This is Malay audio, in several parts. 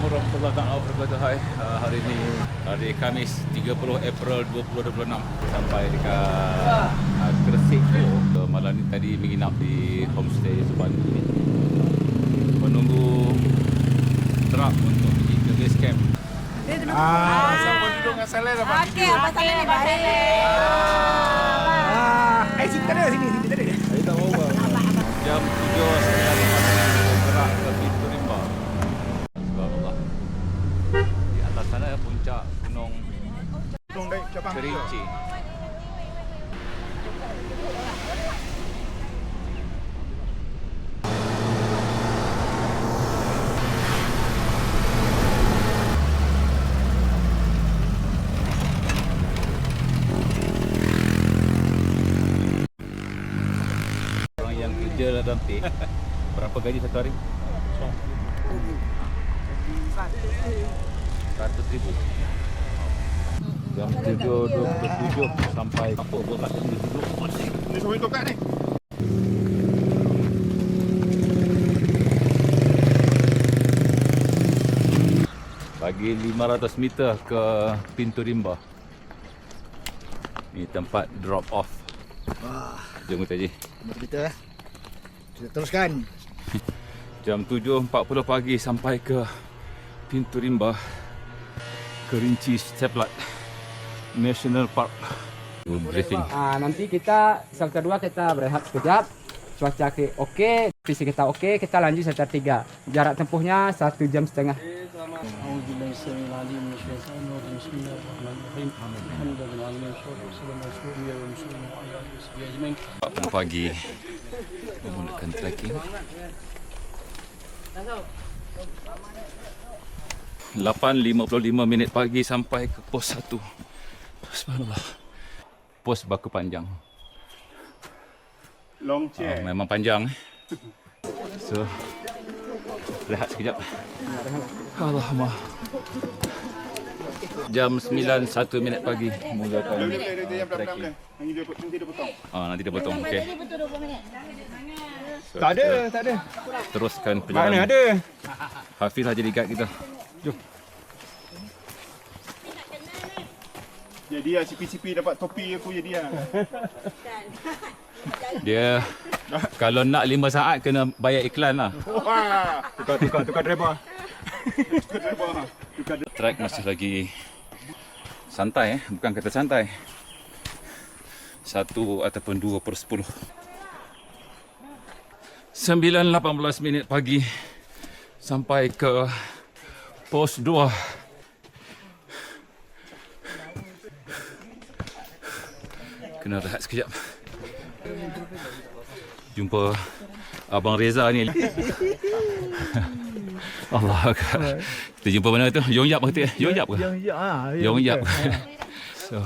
warahmatullahi wabarakatuh. Hai, hari ini hari Khamis 30 April 2026 sampai dekat Gresik tu. Malam ni tadi menginap di homestay Subhan ni. Menunggu truk untuk pergi ke base camp. Siapa duduk dengan Saleh lah Pak? Okey, Abang Saleh ni baik. Sini tak ada, sini tak ada. Saya tak tahu bang. Jam 7.30 gerak ke pintu rimba. Subhanallah. Di atas sana puncak gunung Kerinci. Orang yang kerja dalam pik, berapa gaji satu hari? 100,000. Jam 7.27 sampai apa pun kat sini duduk. Ni semua tokat ni. Bagi 500 meter ke pintu rimba. Ni tempat drop off. Jom kita je. Kita teruskan. Jam 7.40 pagi sampai ke pintu rimba Kerinci Seplat National Park. Briefing. Nanti kita sel kedua kita berehat sekejap. Cuaca okey, visi kita okey, kita lanjut sekitar 3. Jarak tempuhnya 1 jam setengah. Pagi memulakan trekking. 8.55 minit pagi sampai ke pos 1. Subhanallah. Pos baku panjang. Long chair. Memang panjang. So, rehat sekejap. Allahumma. Jam 9.01 minit pagi mulakan trekking. Nanti dia potong. Nanti dia potong. Okey. So, Tak ada. teruskan perjalanan. Mana ada? Hafiz lah jadi guide kita. Jom. Jadi lah CP dapat topi aku jadi lah. Dia kalau nak 5 saat kena bayar iklan lah. Wah, tukar driver. Trek masih lagi santai bukan kata santai. 1 ataupun 2/10. 9.18 minit pagi sampai ke pos 2. Kena rehat sekejap. Jumpa Abang Reza ni. Allah Akbar. Kita jumpa mana tu? Yongyap ke? Yongyap ke? Yongyap. So,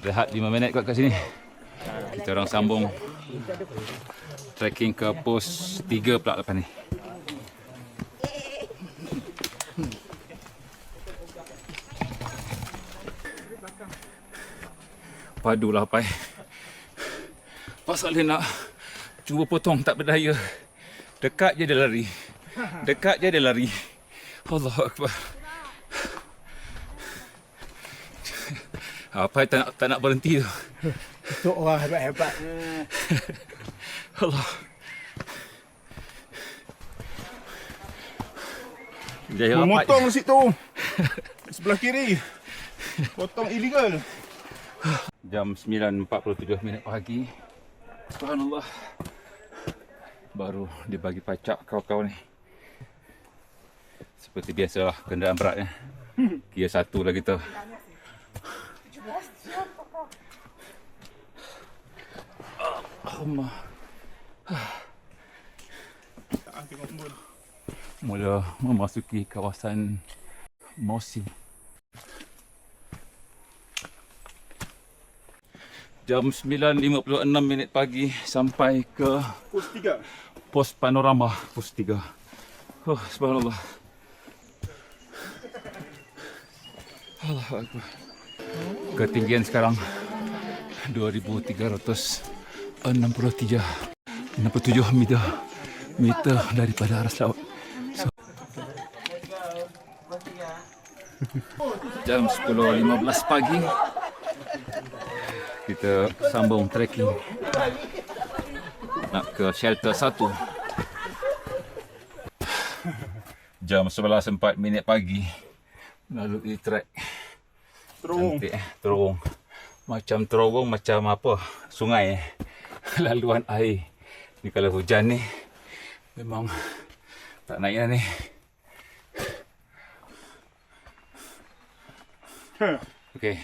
rehat 5 minit kat sini. Kita orang sambung trekking ke pos 3 pula lepas ni. Padulah pai. Pasal dia nak cuba potong tak berdaya. Dekat je dia lari. Allahu Akbar. Apa tak nak berhenti tu. Itu orang hebat-hebat. Allah. Jaya Memotong situ. Sebelah kiri. Potong illegal. Jam 9.47 minit pagi. Subhanallah. Baru dia bagi pacak kawan-kawan ni. Seperti biasalah kenderaan berat ya. Kia 1 lah kita. Allahumma. Mula memasuki kawasan Mosi. Jam 9.56 minit pagi sampai ke Pos 3. pos panorama pos 3. Subhanallah. Allahu Akbar. Ketinggian sekarang 2,363 67 meter daripada aras laut. So, Jam 10.15 pagi. Kita sambung trekking nak ke shelter 1. Jam 11.04 pagi. Melalui trek Terung. cantik, terowong. Macam terowong, macam apa, sungai. Laluan air ni kalau hujan ni memang tak naik lah ni. Okey.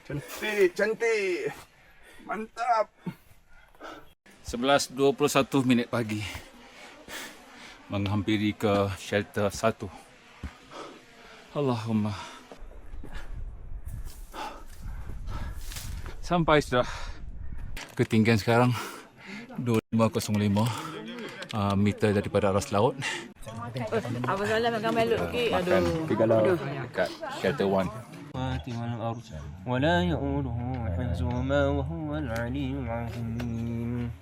Cantik, cantik. Mantap. 11.21 pagi. Menghampiri ke shelter 1. Allahumma. Sampai sudah. Ketinggian sekarang 2505 meter daripada aras laut. Apa salah makan meluk sikit? Makan dekat shelter 1. والأرض ولا يؤوده حفظهما وهو العلي العظيم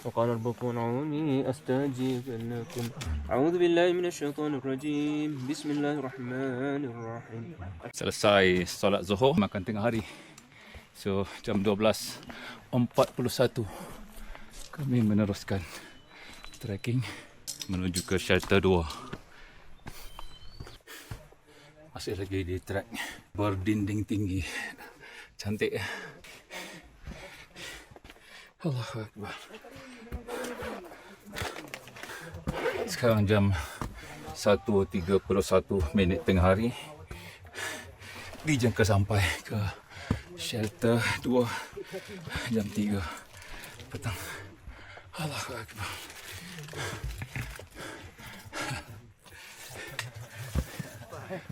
وقال ربكم ادعوني أستجيب لكم أعوذ بالله من الشيطان الرجيم بسم الله الرحمن الرحيم. Selesai solat Zuhur, makan tengah hari. So jam 12.41 kami meneruskan trekking menuju ke shelter 2. Masih lagi di trek berdinding tinggi. Cantik ya. Allahu Akbar. Sekarang jam 1.31 tengah hari. Dijangka sampai ke shelter 2 jam 3 petang. Allahu Akbar.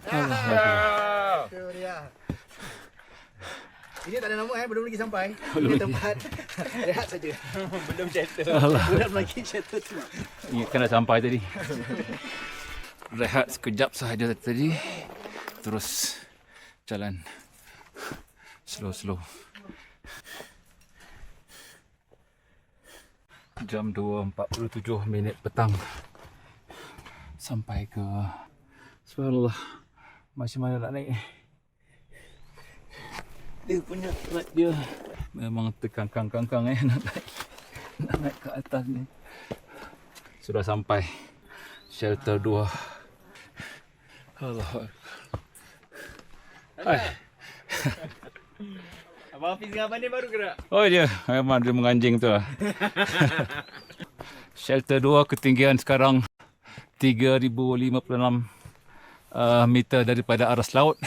Allahu Akbar. Ini tak ada nama belum lagi sampai. Ini tempat rehat saja. Belum shelter. Belum lagi shelter tu. Ingatkan dah sampai tadi. Rehat sekejap sahaja tadi. Terus jalan slow. Jam 2.47 petang. Sampai ke Subhanallah. Macam mana nak naik? Dia punya trek dia memang terkangkang-kangkang nak naik ke atas ni. Sudah sampai shelter 2. Allah. Abang Hafiz dengan Abang ni baru gerak. Oh dia, memang dia menganjing tu lah. Shelter 2 ketinggian sekarang 3,056 meter daripada aras laut.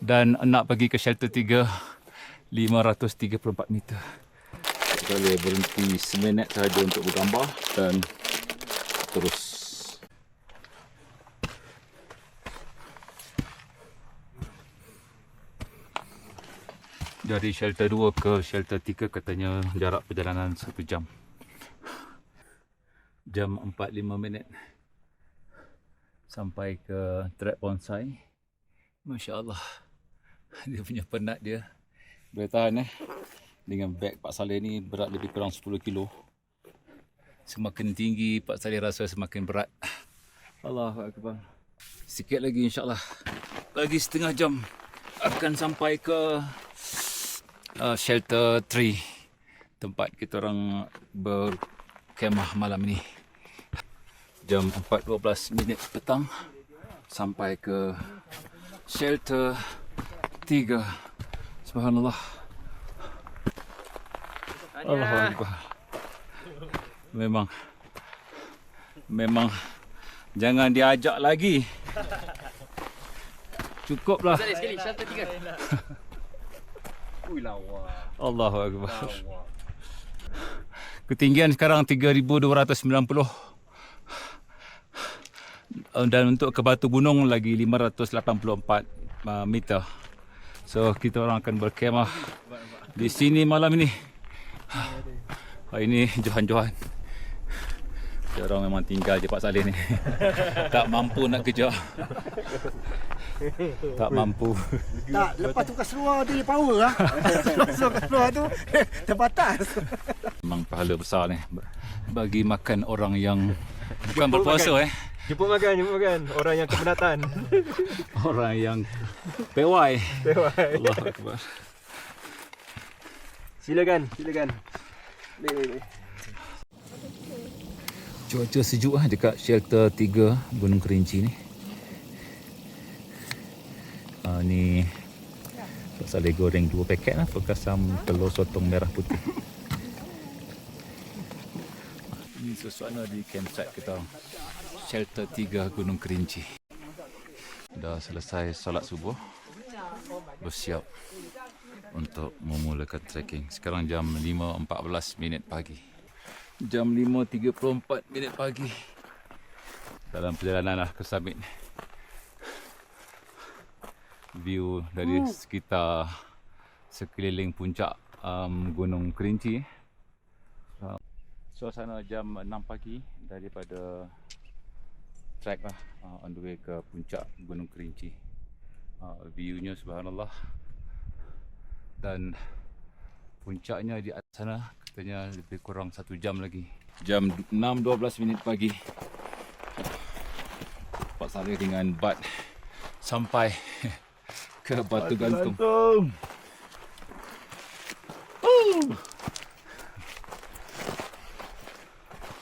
Dan nak pergi ke shelter 3 534 meter. Kita boleh berhenti seminit sahaja untuk bergambar dan terus. Dari shelter 2 ke shelter 3 katanya jarak perjalanan 1 jam. Jam 45 sampai ke trek bonsai. Masya Allah. Dia punya penat dia. Boleh tahan Dengan beg Pak Saleh ni berat lebih kurang 10 kilo. Semakin tinggi Pak Saleh rasa semakin berat. Allahu Akbar. Sikit lagi insyaAllah. Lagi setengah jam akan sampai ke shelter 3. Tempat kita orang berkemah malam ni. Jam 4.12 petang. Sampai ke shelter 3. Subhanallah. Allahu Akbar. Memang jangan diajak lagi. Cukuplah. Sekali shelter 3. Ui lawa. Allahu Akbar. Ketinggian sekarang 3,290. Dan untuk ke Batu Gunung lagi 584 meter. So kita orang akan berkemah di sini malam ini. Hari ini Johan. Dia orang memang tinggal je Pak Saleh ni. Tak mampu nak kejar. Tak mampu. Tak, lepas tu kat seluar dia power lah. Lepas kat seluar tu terbatas. Memang pahala besar ni bagi makan orang yang Bukan berpuasa Jemput makan. Orang yang kepenatan. Orang yang pewai. Tewai. Allahu Akbar. Silakan. Cuaca sejuk dekat shelter 3 Gunung Kerinci ni. Ni Pak Saleh goreng 2 paket lah perkasam telur sotong merah putih. Ini suasana di campsite kita. Shelter 3 Gunung Kerinci. Dah selesai solat subuh. Bersiap untuk memulakan trekking. Sekarang jam 5.14 pagi. Jam 5.34 pagi. Dalam perjalanan lah ke summit. View dari sekitar sekeliling puncak Gunung Kerinci. Suasana jam 6 pagi daripada trek lah on the way ke puncak Gunung Kerinci. Viewnya subhanallah. Dan puncaknya di atas sana katanya lebih kurang 1 jam lagi. Jam 6.12 pagi. Pak Saleh dengan Bat sampai ke Batu Gantung.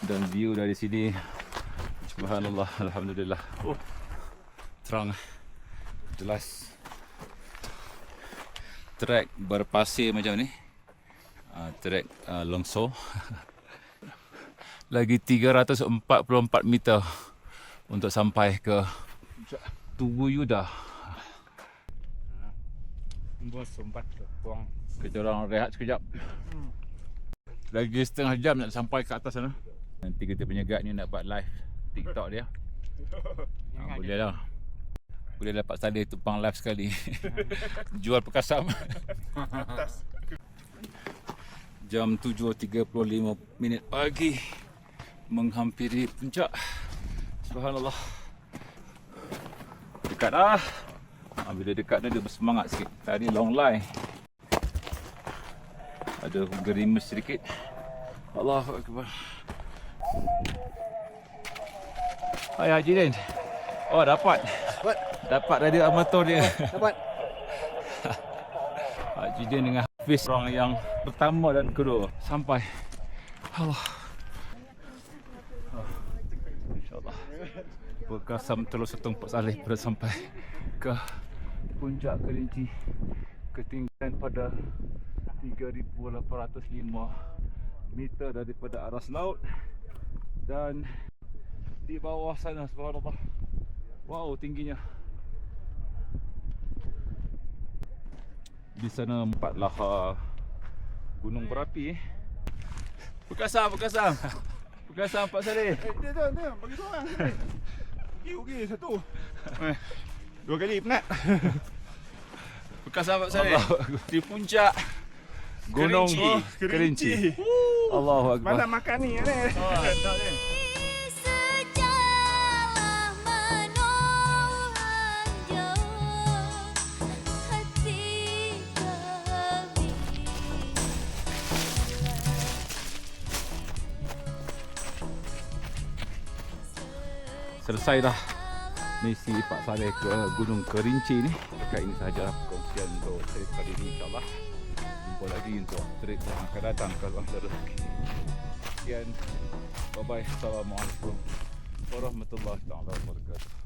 Dan view dari sini subhanallah, alhamdulillah. Terang, jelas. Trek berpasir macam ni. Trek longsor. Lagi 344 meter untuk sampai ke Tugu Yuda. Kita orang rehat sekejap. Lagi setengah jam nak sampai ke atas sana. Nanti kita punya guide ni nak buat live TikTok dia. Boleh lah. Boleh dapat Saleh tumpang live sekali. Jual perkasam. Jam 7.35 pagi. Menghampiri puncak. Subhanallah. Dekat dah. Bila dekat ni dia bersemangat sikit. Tadi long line. Ada gerimis sedikit. Allahu Akbar. Hai Haji Din. Oh dapat radio amatur dia. Dapat. Haji Din dengan Hafiz orang yang pertama dan kedua sampai. Allah. InsyaAllah. Perkasam telur sotong Pak Saleh pada sampai ke puncak Kerinci. Ketinggian pada 3,805 meter daripada aras laut. Dan di bawah sana subhanallah. Wow, tingginya. Di sana 4 lahar gunung berapi. Perkasam Pak Saleh. Dia bagi seorang. Okey satu. 2 kali penat. Perkasam Pak Saleh. Di puncak Gunung Kerinci. Allahu Akbar. Malam makan ni ni. Selesai dah misi Pak Saleh ke Gunung Kerinci ni. Dekat ini sahaja perkongsian untuk trip kali ini, insyaAllah. Jumpa lagi untuk trip yang akan datang kalau ada rezeki. Sekian, bye bye. Assalamualaikum warahmatullahi wabarakatuh.